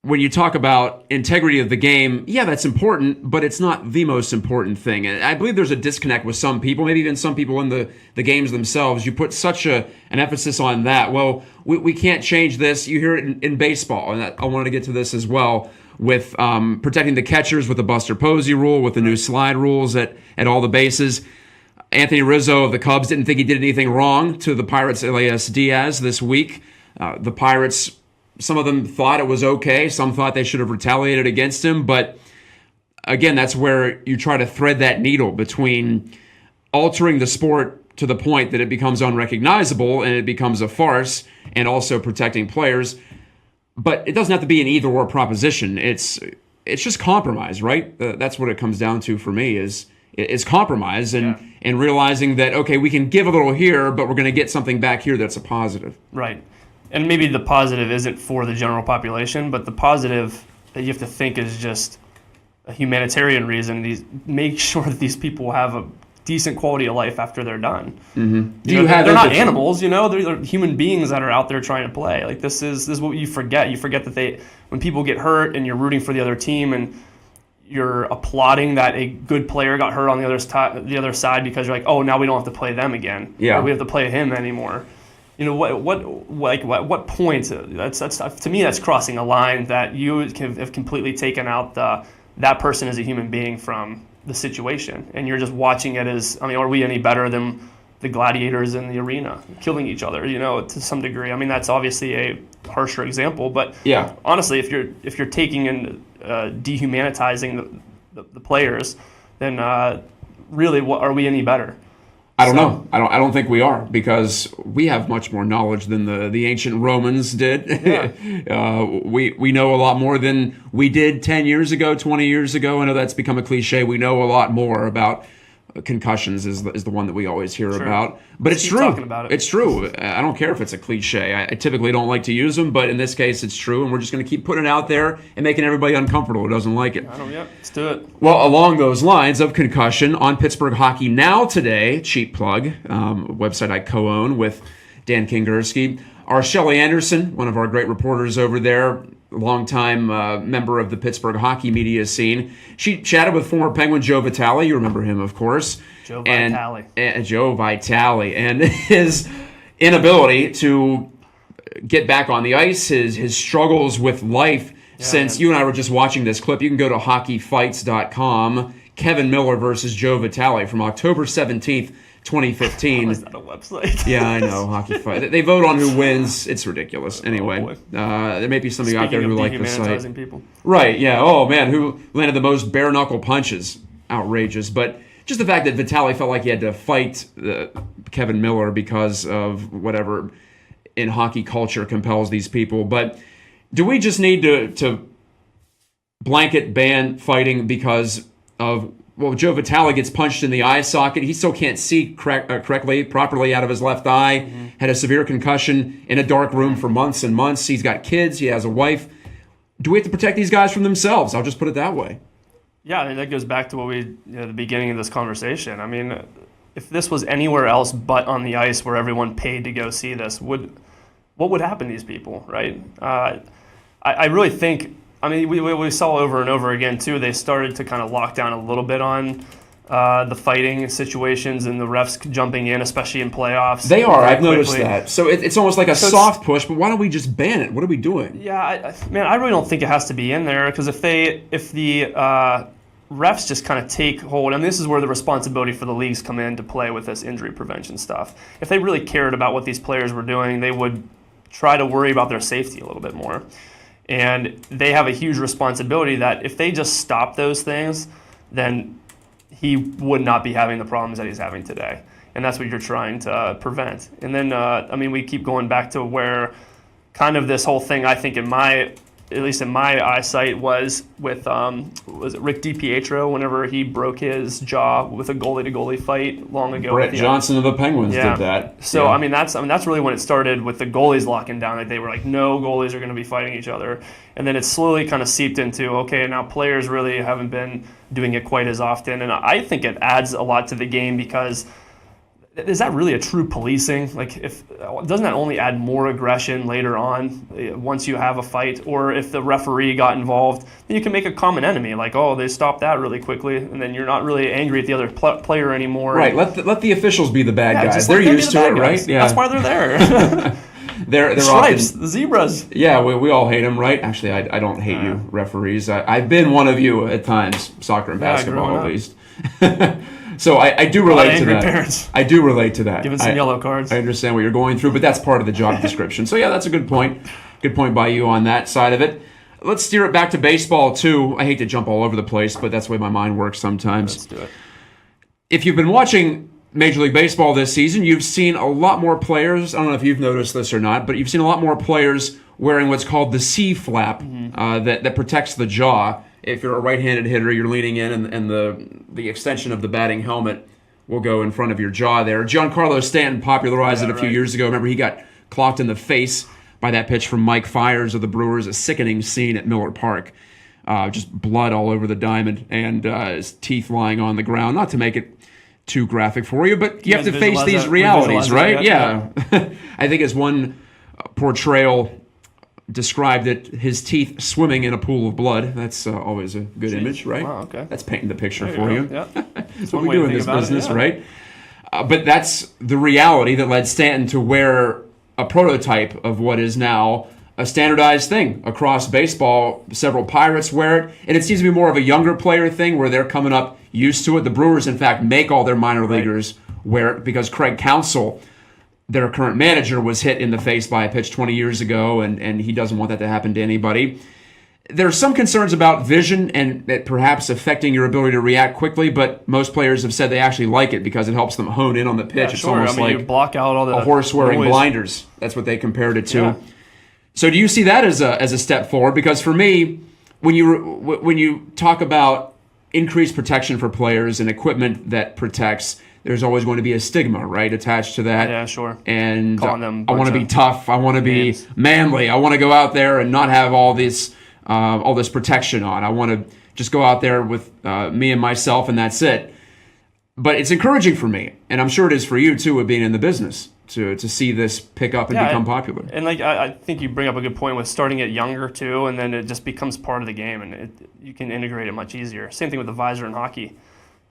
when you talk about integrity of the game, yeah, that's important, but it's not the most important thing. And I believe there's a disconnect with some people, maybe even some people in the games themselves. You put such an emphasis on that. Well, we can't change this. You hear it in baseball, and I wanted to get to this as well, with protecting the catchers with the Buster Posey rule, with the new slide rules at all the bases. Anthony Rizzo of the Cubs didn't think he did anything wrong to the Pirates' Elias Diaz this week. The Pirates, some of them thought it was okay. Some thought they should have retaliated against him. But again, that's where you try to thread that needle between altering the sport to the point that it becomes unrecognizable and it becomes a farce, and also protecting players. But it doesn't have to be an either-or proposition. It's just compromise, right? That's what it comes down to for me is compromise and realizing that, okay, we can give a little here, but we're going to get something back here that's a positive. Right. And maybe the positive isn't for the general population, but the positive that you have to think is just a humanitarian reason. Make sure that these people have a decent quality of life after they're done. Mm-hmm. They're not animals, they're human beings that are out there trying to play. Like this is what you forget. You forget that when people get hurt and you're rooting for the other team and you're applauding that a good player got hurt on the other side because you're like, oh, now we don't have to play them again. Yeah. Or we have to play him anymore. What point? That's to me, that's crossing a line that you have completely taken out that person as a human being from the situation, and you're just watching it as, I mean, are we any better than the gladiators in the arena killing each other? To some degree. I mean, that's obviously a harsher example, but yeah, honestly, if you're taking and dehumanizing the players, then really, what are we any better? I don't know. I don't think we are, because we have much more knowledge than the ancient Romans did. Yeah. We know a lot more than we did 10 years ago, 20 years ago. I know that's become a cliche. We know a lot more about concussions is the one that we always hear about. But it's keep true. talking about it. It's true. I don't care if it's a cliche. I typically don't like to use them, but in this case, it's true. And we're just going to keep putting it out there and making everybody uncomfortable who doesn't like it. Let's do it. Well, along those lines of concussion, on Pittsburgh Hockey Now today, cheap plug, website I co-own with Dan Kingerski, our Shelley Anderson, one of our great reporters over there, longtime member of the Pittsburgh hockey media scene. She chatted with former Penguin Joe Vitale. You remember him, of course. Joe Vitale. And Joe Vitale. And his inability to get back on the ice, his struggles with life since you and I were just watching this clip. You can go to hockeyfights.com. Kevin Miller versus Joe Vitale from October 17th, 2015. Is that a website? Yeah, I know. Hockey Fight. They vote on who wins. It's ridiculous. Anyway, there may be somebody out there who like the site. People. Right, yeah. Oh, man, who landed the most bare-knuckle punches? Outrageous. But just the fact that Vitale felt like he had to fight Kevin Miller because of whatever in hockey culture compels these people. But do we just need to blanket ban fighting because of... Well, Joe Vitale gets punched in the eye socket. He still can't see properly out of his left eye. Mm-hmm. Had a severe concussion in a dark room for months and months. He's got kids. He has a wife. Do we have to protect these guys from themselves? I'll just put it that way. Yeah, I mean, that goes back to what the beginning of this conversation. I mean, if this was anywhere else but on the ice where everyone paid to go see this, what would happen to these people, right? I really think... I mean, we saw over and over again, too, they started to kind of lock down a little bit on the fighting situations and the refs jumping in, especially in playoffs. They are. I've noticed that. So it's almost like a soft push, but why don't we just ban it? What are we doing? Yeah, I really don't think it has to be in there because if the refs just kind of take hold, and this is where the responsibility for the leagues come into play with this injury prevention stuff. If they really cared about what these players were doing, they would try to worry about their safety a little bit more. And they have a huge responsibility that if they just stop those things, then he would not be having the problems that he's having today. And that's what you're trying to prevent. And then, we keep going back to where kind of this whole thing, I think, at least in my eyesight, was with was it Rick DiPietro whenever he broke his jaw with a goalie-to-goalie fight long ago. Brett Johnson of the Penguins did that. So that's really when it started with the goalies locking down. Like they were like, no goalies are going to be fighting each other, and then it slowly kind of seeped into okay, now players really haven't been doing it quite as often, and I think it adds a lot to the game because. Is that really a true policing? Like, doesn't that only add more aggression later on once you have a fight? Or if the referee got involved, then you can make a common enemy. Like, oh, they stopped that really quickly, and then you're not really angry at the other player anymore. Right. Let the officials be the bad guys. They're used to it, right? Yeah. That's why they're there. they're stripes, often, the zebras. Yeah, we all hate them, right? Actually, I don't hate you, referees. I've been one of you at times, soccer and basketball at least. So I do relate to that. Parents. I do relate to that. Giving some yellow cards. I understand what you're going through, but that's part of the job description. So yeah, that's a good point. Good point by you on that side of it. Let's steer it back to baseball too. I hate to jump all over the place, but that's the way my mind works sometimes. Let's do it. If you've been watching Major League Baseball this season, you've seen a lot more players. I don't know if you've noticed this or not, but you've seen a lot more players wearing what's called the C flap that protects the jaw. If you're a right-handed hitter, you're leaning in, and the extension of the batting helmet will go in front of your jaw there. Giancarlo Stanton popularized it a few years ago. Remember, he got clocked in the face by that pitch from Mike Fiers of the Brewers, a sickening scene at Miller Park. Just blood all over the diamond and his teeth lying on the ground. Not to make it too graphic for you, but you have to face these realities, right? Yeah. I think as one portrayal described it, his teeth swimming in a pool of blood. That's always a good image, right? Wow, okay. That's painting the picture for you. Yeah. That's what we do in this business, right? But that's the reality that led Stanton to wear a prototype of what is now a standardized thing across baseball. Several Pirates wear it, and it seems to be more of a younger player thing where they're coming up used to it. The Brewers, in fact, make all their minor leaguers wear it because Craig Counsell, their current manager, was hit in the face by a pitch 20 years ago, and he doesn't want that to happen to anybody. There are some concerns about vision and that perhaps affecting your ability to react quickly, but most players have said they actually like it because it helps them hone in on the pitch. Yeah, it's almost like you block out all the a horse wearing blinders. That's what they compared it to. Yeah. So do you see that as a step forward? Because for me, when you talk about increased protection for players and equipment that protects, there's always going to be a stigma, right, attached to that. Yeah, sure. And Calling them I want to be tough. I want to be manly. I want to go out there and not have all this protection on. I want to just go out there with me and myself, and that's it. But it's encouraging for me, and I'm sure it is for you too, with being in the business, to see this pick up and become popular. And like I think you bring up a good point with starting it younger too, and then it just becomes part of the game, and you can integrate it much easier. Same thing with the visor in hockey.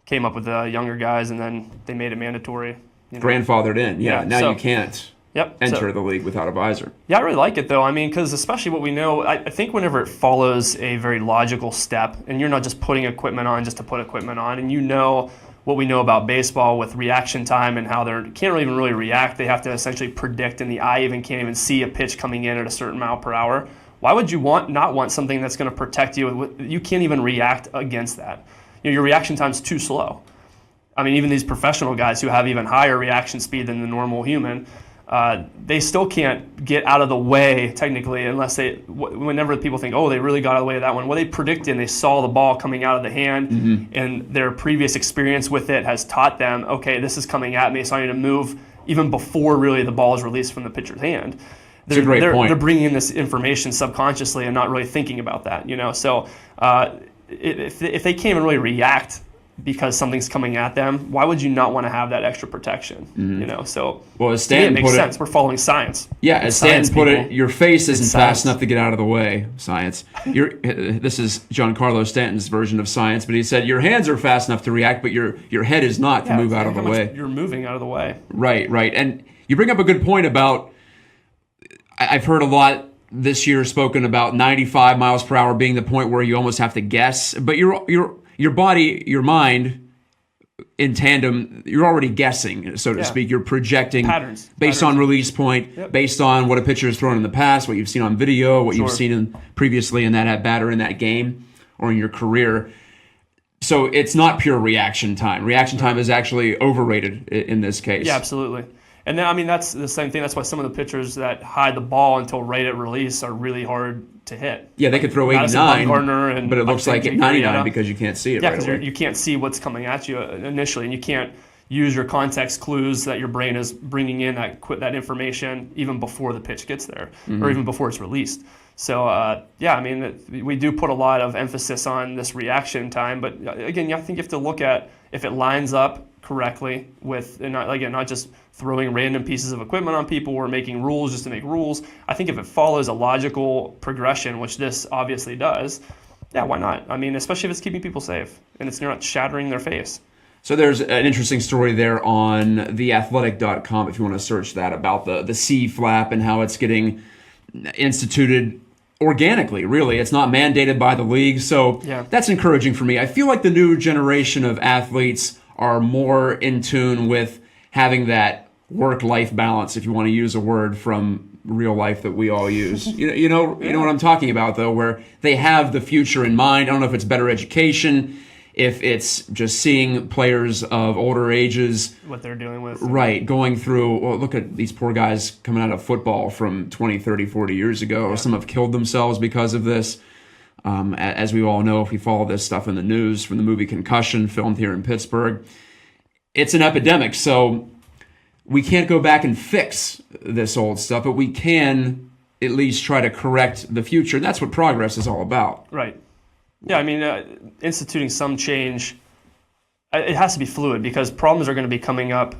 Came up with the younger guys, and then they made it mandatory. Grandfathered in, Now you can't enter the league without a visor. Yeah, I really like it though. I mean, because especially what we know, I think whenever it follows a very logical step, and you're not just putting equipment on just to put equipment on, and you know what we know about baseball with reaction time and how they can't even really react. They have to essentially predict, and the eye can't even see a pitch coming in at a certain mile per hour. Why would you not want something that's going to protect you? You can't even react against that. Your reaction time's too slow. I mean, even these professional guys who have even higher reaction speed than the normal human, they still can't get out of the way technically unless whenever people think, oh, they really got out of the way of that one. Well, they predicted and they saw the ball coming out of the hand, and their previous experience with it has taught them, okay, this is coming at me, so I need to move even before really the ball is released from the pitcher's hand. That's a great point. They're bringing in this information subconsciously and not really thinking about that, So if they can't even really react because something's coming at them, why would you not want to have that extra protection? So well, as Stanton it makes sense. We're following science. Yeah, as Stanton put it, your face isn't fast enough to get out of the way. Science. This is Giancarlo Stanton's version of science, but he said your hands are fast enough to react, but your head is not to move out of the way. You're moving out of the way. Right. And you bring up a good point about. I've heard a lot this year spoken about 95 miles per hour being the point where you almost have to guess, but your body, your mind, in tandem, you're already guessing, so to speak. You're projecting patterns based on release point, based on what a pitcher has thrown in the past, what you've seen on video, what you've seen previously in that at-bat or in that game or in your career. So it's not pure reaction time. Reaction time is actually overrated in this case. Yeah, absolutely. And then, I mean, that's the same thing. That's why some of the pitchers that hide the ball until right at release are really hard to hit. Yeah, they could throw 89, but it looks like 99 because you can't see it. Yeah, because you can't see what's coming at you initially, and you can't use your context clues that your brain is bringing in that information even before the pitch gets there, or even before it's released. So, I mean, we do put a lot of emphasis on this reaction time, but again, I think you have to look at if it lines up correctly with, and not just throwing random pieces of equipment on people or making rules just to make rules. I think if it follows a logical progression, which this obviously does, yeah, why not? I mean, especially if it's keeping people safe and you're not shattering their face. So there's an interesting story there on theathletic.com if you want to search that about the C flap and how it's getting instituted organically, really. It's not mandated by the league, so that's encouraging for me. I feel like the new generation of athletes are more in tune with having that work-life balance, if you want to use a word from real life that we all use. You know what I'm talking about, though, where they have the future in mind. I don't know if it's better education, if it's just seeing players of older ages. What they're dealing with. Right, going through, well, look at these poor guys coming out of football from 20, 30, 40 years ago. Yeah. Some have killed themselves because of this. As we all know, if we follow this stuff in the news from the movie Concussion, filmed here in Pittsburgh, it's an epidemic. So we can't go back and fix this old stuff, but we can at least try to correct the future. And that's what progress is all about. Right. Yeah, I mean, instituting some change, it has to be fluid because problems are going to be coming up,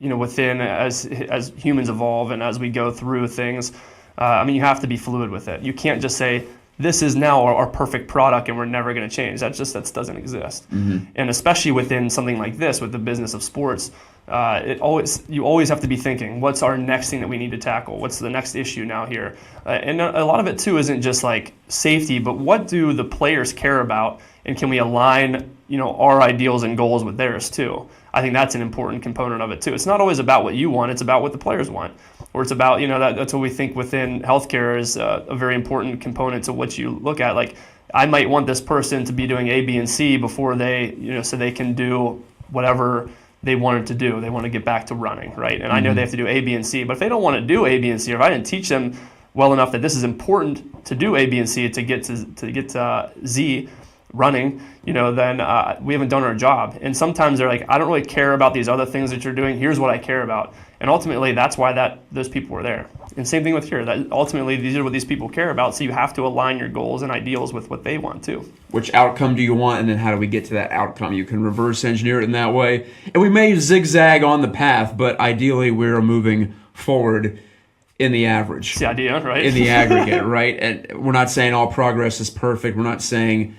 within as humans evolve and as we go through things. I mean, you have to be fluid with it. You can't just say, this is now our perfect product and we're never going to change. That doesn't exist. Mm-hmm. And especially within something like this, with the business of sports, you always have to be thinking, what's our next thing that we need to tackle? What's the next issue now here? And a lot of it too isn't just like safety, but what do the players care about, and can we align our ideals and goals with theirs too? I think that's an important component of it too. It's not always about what you want; it's about what the players want, or it's about that's what we think within healthcare is a very important component to what you look at. Like, I might want this person to be doing A, B, and C before they so they can do whatever they wanted to do. They want to get back to running, right? And I know they have to do A, B, and C, but if they don't want to do A, B, and C, or if I didn't teach them well enough that this is important to do A, B, and C to get to Z, running, then we haven't done our job. And sometimes they're like, I don't really care about these other things that you're doing. Here's what I care about. And ultimately, that's why those people were there. And same thing with here. That ultimately, these are what these people care about. So you have to align your goals and ideals with what they want too. Which outcome do you want, and then how do we get to that outcome? You can reverse engineer it in that way. And we may zigzag on the path, but ideally we're moving forward in the average. It's the idea, right? In the aggregate, right? And we're not saying all progress is perfect. We're not saying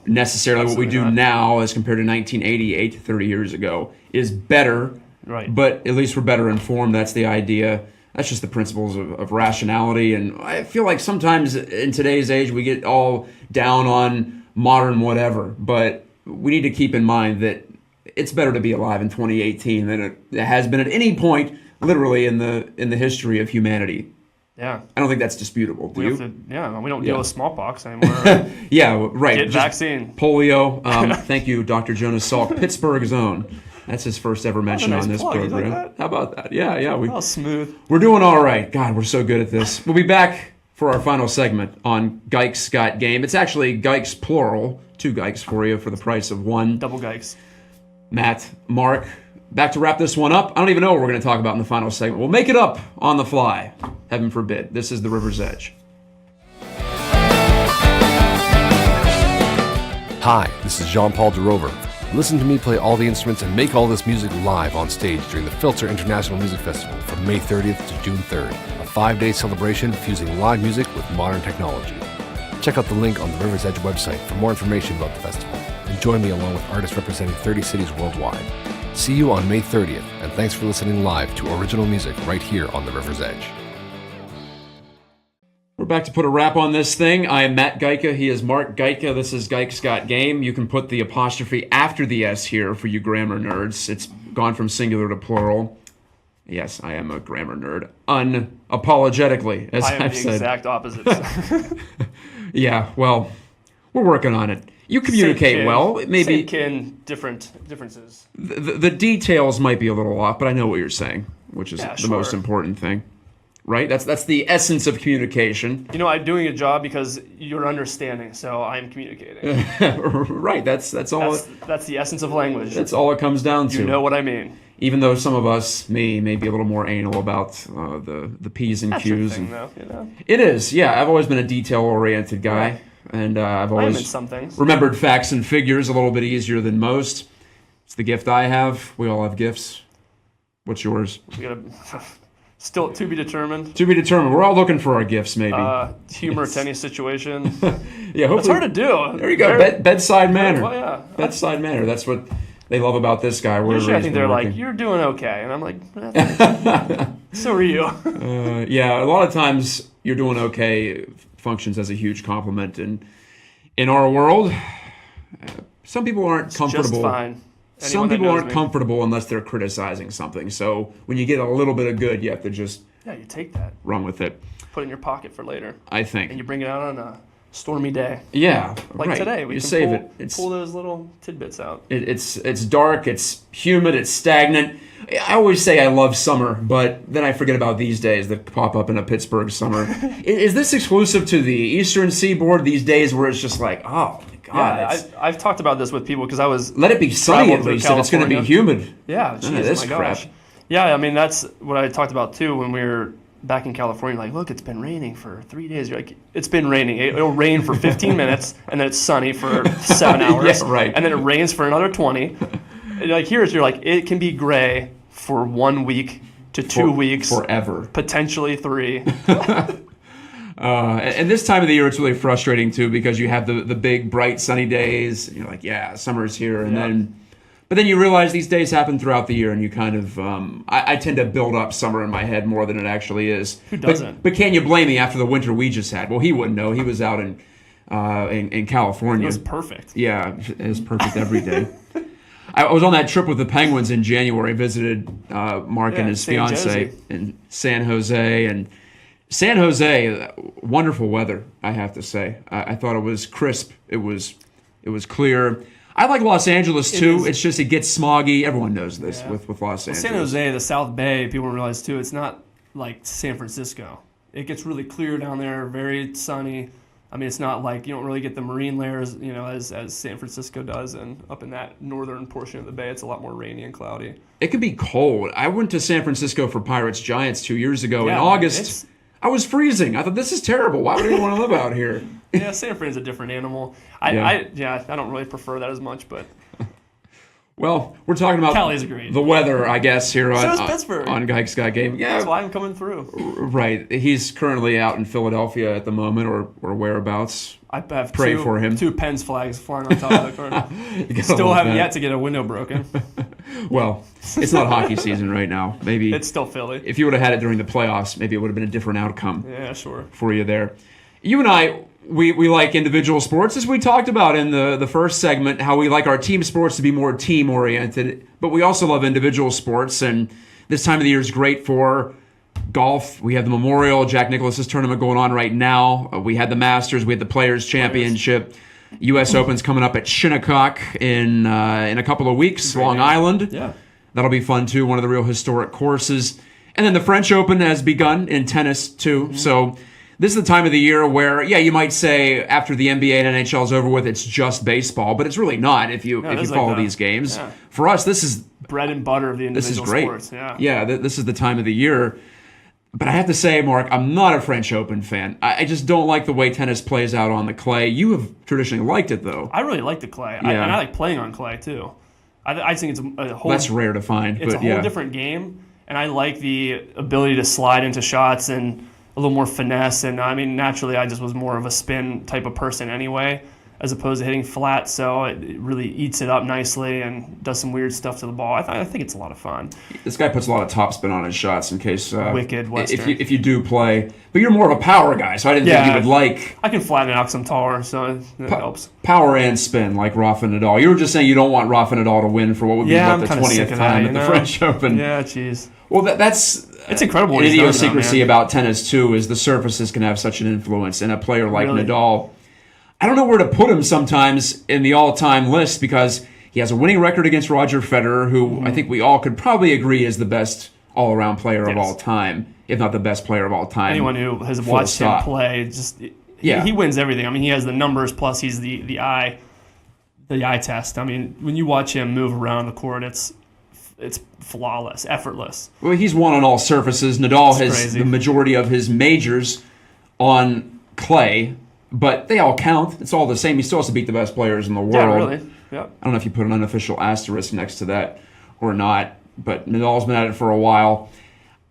necessarily what we do now as compared to 1988, 30 years ago, is better. Right. But at least we're better informed. That's the idea. That's just the principles of rationality. And I feel like sometimes in today's age we get all down on modern whatever. But we need to keep in mind that it's better to be alive in 2018 than it has been at any point, literally, in the history of humanity. Yeah. I don't think that's disputable. Do you? We don't deal with smallpox anymore. Yeah, right. Get vaccine. Polio. Thank you, Dr. Jonas Salk, Pittsburgh's own. That's his first ever mention nice on this plug. program. Like How about that? Yeah. Smooth. We're doing all right. God, we're so good at this. We'll be back for our final segment on Gajk's Got Game. It's actually Gajk's plural. 2 Gajks for you for the price of 1. Double Gajks. Matt, Mark, back to wrap this one up. I don't even know what we're going to talk about in the final segment. We'll make it up on the fly. Heaven forbid. This is the River's Edge. Hi, this is Jean-Paul DeRover. Listen to me play all the instruments and make all this music live on stage during the Filter International Music Festival from May 30th to June 3rd, a 5-day celebration fusing live music with modern technology. Check out the link on the River's Edge website for more information about the festival, and join me along with artists representing 30 cities worldwide. See you on May 30th, and thanks for listening live to original music right here on the River's Edge. We're back to put a wrap on this thing. I am Matt Gajtka. He is Mark Gajtka. This is Gajk's Got Game. You can put the apostrophe after the S here for you grammar nerds. It's gone from singular to plural. Yes, I am a grammar nerd. Unapologetically, as I've said. I am the exact opposite. Yeah, well, we're working on it. You communicate well. Maybe same kin, differences. The details might be a little off, but I know what you're saying, which is the most important thing. Right? That's the essence of communication. I'm doing a job because you're understanding, so I'm communicating. Right. That's all. That's the essence of language. That's all it comes down to. You know what I mean. Even though some of us may be a little more anal about the P's and Q's. That's your thing, though. It is. Yeah, I've always been a detail-oriented guy, and I've always in some things. remembered facts and figures a little bit easier than most. It's the gift I have. We all have gifts. What's yours? We gotta. Still to be determined. To be determined. We're all looking for our gifts, maybe. Humor to any situation. Yeah, hopefully. It's hard to do. There you go. Bedside manner. Well, yeah. Bedside manner. That's what they love about this guy. Usually I think they're like, you're doing okay. And I'm like, so are you. Yeah, a lot of times you're doing okay functions as a huge compliment. And in our world, some people aren't comfortable. Just fine. Some people aren't comfortable unless they're criticizing something. So when you get a little bit of good, you have to just you take that, run with it. Put it in your pocket for later. I think. And you bring it out on a stormy day. Yeah, like right. Today. We you can save pull those little tidbits out. It's dark. It's humid. It's stagnant. I always say I love summer, but then I forget about these days that pop up in a Pittsburgh summer. Is this exclusive to the Eastern Seaboard these days, where it's just like, oh? God, I've talked about this with people because I was let it be sunny at least if it's going to be humid. Yeah, this crap. Yeah, I mean that's what I talked about too when we were back in California. Like, look, it's been raining for 3 days. You're like, it's been raining. It'll rain for 15 minutes and then it's sunny for 7 hours. Yeah, right. And then it rains for another 20. Like here, you're like, it can be gray for 1 week to 2 weeks, forever, potentially 3. And this time of the year, it's really frustrating too because you have the big, bright, sunny days. And you're like, yeah, summer's here, and but then you realize these days happen throughout the year, and you kind of, I tend to build up summer in my head more than it actually is. Who doesn't? But can you blame me after the winter we just had? Well, he wouldn't know. He was out in California. It was perfect. Yeah, it was perfect every day. I was on that trip with the Penguins in January. Visited Mark and his fiance in San Jose, and San Jose, wonderful weather, I have to say. I thought it was crisp. It was clear. I like Los Angeles too. It's just it gets smoggy. Everyone knows this with Los Angeles. San Jose, the South Bay, people don't realize too. It's not like San Francisco. It gets really clear down there, very sunny. I mean, it's not like you don't really get the marine layers, as San Francisco does, and up in that northern portion of the bay, it's a lot more rainy and cloudy. It can be cold. I went to San Francisco for Pirates Giants 2 years ago in August. I was freezing. I thought, this is terrible. Why would anyone want to live out here? Yeah, San Fran's a different animal. I don't really prefer that as much, but. Well, we're talking about Cali's great. The weather, I guess, here on Gajtka Game. Yeah, that's why I'm coming through. Right. He's currently out in Philadelphia at the moment, or whereabouts. I have Pray for him. 2 Pens flags flying on top of the car. Still haven't yet to get a window broken. Well, it's not hockey season right now. Maybe it's still Philly. If you would have had it during the playoffs, maybe it would have been a different outcome. Yeah, sure. For you there. You and I, we like individual sports, as we talked about in the first segment, how we like our team sports to be more team-oriented, but we also love individual sports, and this time of the year is great for golf. We have the Memorial Jack Nicklaus's tournament going on right now. We had the Masters. We had the Players Championship. U.S. Open's coming up at Shinnecock in a couple of weeks, Long Island. Yeah. That'll be fun, too, one of the real historic courses. And then the French Open has begun in tennis, too, so this is the time of the year where, you might say after the NBA and NHL is over with, it's just baseball, but it's really not if you follow these games. Yeah. For us, this is bread and butter of the individual sports. Yeah, this is the time of the year. But I have to say, Mark, I'm not a French Open fan. I just don't like the way tennis plays out on the clay. You have traditionally liked it, though. I really like the clay, and I like playing on clay too. I think it's a whole. That's rare to find. It's a whole different game, and I like the ability to slide into shots and a little more finesse, and I mean, naturally, I just was more of a spin type of person anyway, as opposed to hitting flat, so it really eats it up nicely and does some weird stuff to the ball. I think it's a lot of fun. This guy puts a lot of topspin on his shots in case... Wicked Western. If you do play. But you're more of a power guy, so I didn't think you would like... I can flatten it out because I'm taller, so it helps. Power and spin, like Rafa Nadal. You were just saying you don't want Rafa Nadal to win for what would be the 20th time at the French Open. Yeah, jeez. Well, that's... It's incredible. An idiosyncrasy about tennis, too, is the surfaces can have such an influence. And a player like Nadal, I don't know where to put him sometimes in the all-time list because he has a winning record against Roger Federer, who I think we all could probably agree is the best all-around player of all time, if not the best player of all time. Anyone who has watched him play, he wins everything. I mean, he has the numbers, plus he's the eye test. I mean, when you watch him move around the court, it's flawless, effortless. Well, he's won on all surfaces. Nadal has the majority of his majors on clay, but they all count. It's all the same. He still has to beat the best players in the world. Yeah, really. Yep. I don't know if you put an unofficial asterisk next to that or not, but Nadal's been at it for a while.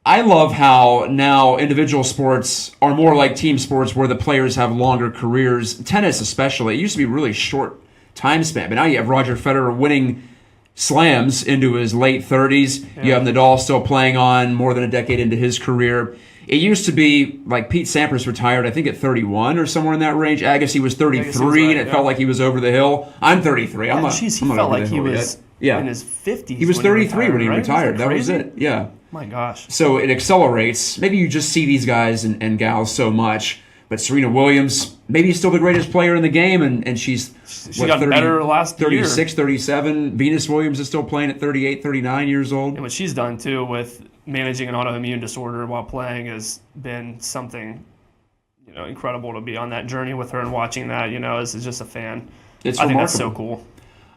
I love how now individual sports are more like team sports where the players have longer careers. Tennis especially. It used to be really short time span, but now you have Roger Federer winning slams into his late 30s. Yeah. You have Nadal still playing on more than a decade into his career. It used to be like Pete Sampras retired, I think, at 31 or somewhere in that range. Agassi was 33, and it felt like he was over the hill. I'm 33. I'm not. He felt like he was in his 50s. He was 33 when he retired. That was it. Yeah. My gosh. So it accelerates. Maybe you just see these guys and gals so much. But Serena Williams, maybe still the greatest player in the game, and she's got better last 36, 37. Venus Williams is still playing at 38, 39 years old. And what she's done, too, with managing an autoimmune disorder while playing has been something, incredible to be on that journey with her and watching that, as just a fan. It's I remarkable. think that's so cool.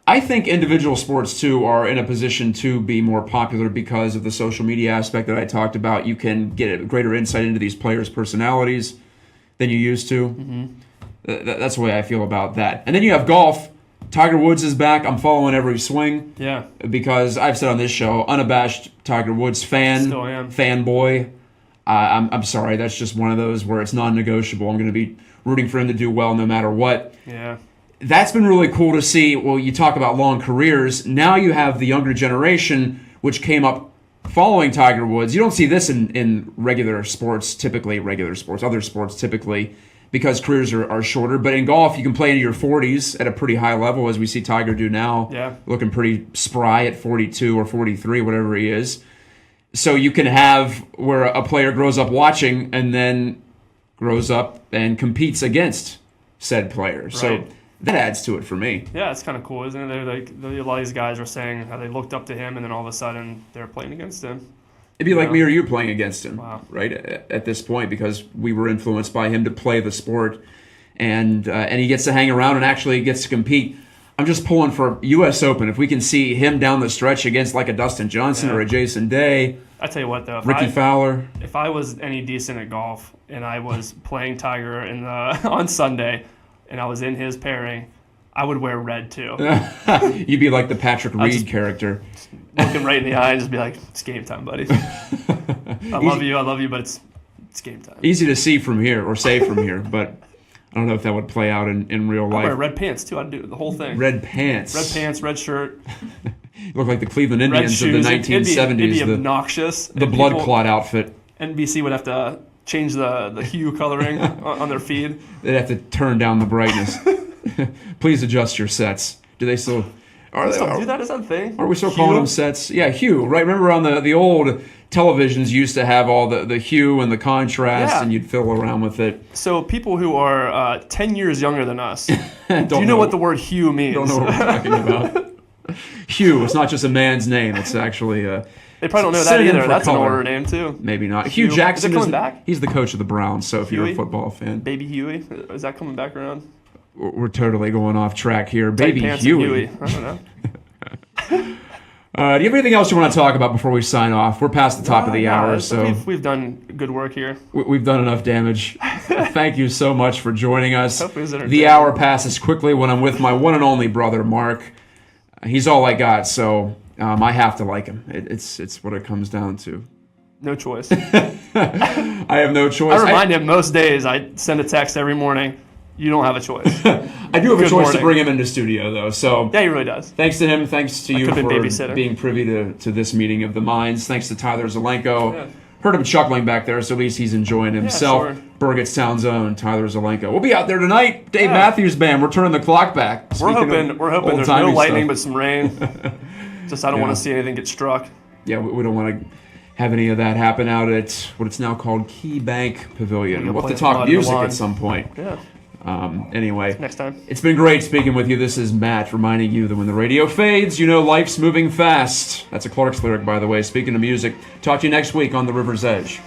I think individual sports, too, are in a position to be more popular because of the social media aspect that I talked about. You can get a greater insight into these players' personalities than you used to. Mm-hmm. That's the way I feel about that. And then you have golf. Tiger Woods is back. I'm following every swing. Yeah. Because I've said on this show, unabashed Tiger Woods fan. Still am. Fanboy. I'm sorry. That's just one of those where it's non-negotiable. I'm going to be rooting for him to do well no matter what. Yeah. That's been really cool to see. Well, you talk about long careers. Now you have the younger generation, which came up following Tiger Woods. You don't see this in regular sports, other sports typically, because careers are shorter. But in golf, you can play into your 40s at a pretty high level, as we see Tiger do now. Yeah. Looking pretty spry at 42 or 43, whatever he is. So you can have where a player grows up watching and then grows up and competes against said player. Right. So that adds to it for me. Yeah, it's kind of cool, isn't it? A lot of these guys are saying how they looked up to him, and then all of a sudden they're playing against him. It'd be like me or you playing against him, wow. right? At this point, because we were influenced by him to play the sport and he gets to hang around and actually gets to compete. I'm just pulling for U.S. Open. If we can see him down the stretch against like a Dustin Johnson or a Jason Day, I tell you what though, Ricky Fowler. If I was any decent at golf and I was playing Tiger on Sunday, and I was in his pairing, I would wear red too. You'd be like the Patrick Reed character, looking right in the eye and just be like, "It's game time, buddy. I love you, but it's game time." Easy to see from here or say from here, but I don't know if that would play out in real life. I wear red pants too. I'd do the whole thing. Red pants. Red pants, red shirt. You look like the Cleveland Indians of the 1970s. It'd be obnoxious. The blood clot outfit. NBC would have to change the hue coloring on their feed. They'd have to turn down the brightness. Please adjust your sets. Do they still? Do that? Is that a thing? Are we still calling them sets? Yeah, hue. Right. Remember on the old televisions used to have all the hue and the contrast, and you'd fiddle around with it. So people who are 10 years younger than us, do you know what the word hue means? Don't know what we're talking about. Hugh. It's not just a man's name. It's actually they probably don't know that either. That's color. An order name too. Maybe not. Hugh Jackson is coming back? He's the coach of the Browns. So if Huey? you're a football fan, Baby Huey, is that coming back around? We're totally going off track here. Baby Huey. I don't know. Do you have anything else you want to talk about before we sign off? We're past the top of the hour, so we've done good work here. We've done enough damage. Thank you so much for joining us. Hopefully it was the hour passes quickly when I'm with my one and only brother, Mark. He's all I got, so I have to like him. It's what it comes down to. No choice. I have no choice. I remind him most days. I send a text every morning. You don't have a choice. I do have a choice to bring him into studio, though. So yeah, he really does. Thanks to him. Thanks to you for being privy to this meeting of the minds. Thanks to Tyler Zelenko. Yeah. Heard him chuckling back there, so at least he's enjoying himself. Yeah, sure. Burgettstown's own Tyler Zelenko. We'll be out there tonight. Dave Matthews Band. We're turning the clock back. We're hoping there's no lightning but some rain. Just I don't want to see anything get struck. Yeah, we don't want to have any of that happen out at what it's now called Key Bank Pavilion. We'll have to talk music at some point. Yeah. Anyway, next time. It's been great speaking with you. This is Matt reminding you that when the radio fades, you know life's moving fast. That's a Clark's lyric, by the way. Speaking of music, talk to you next week on The River's Edge.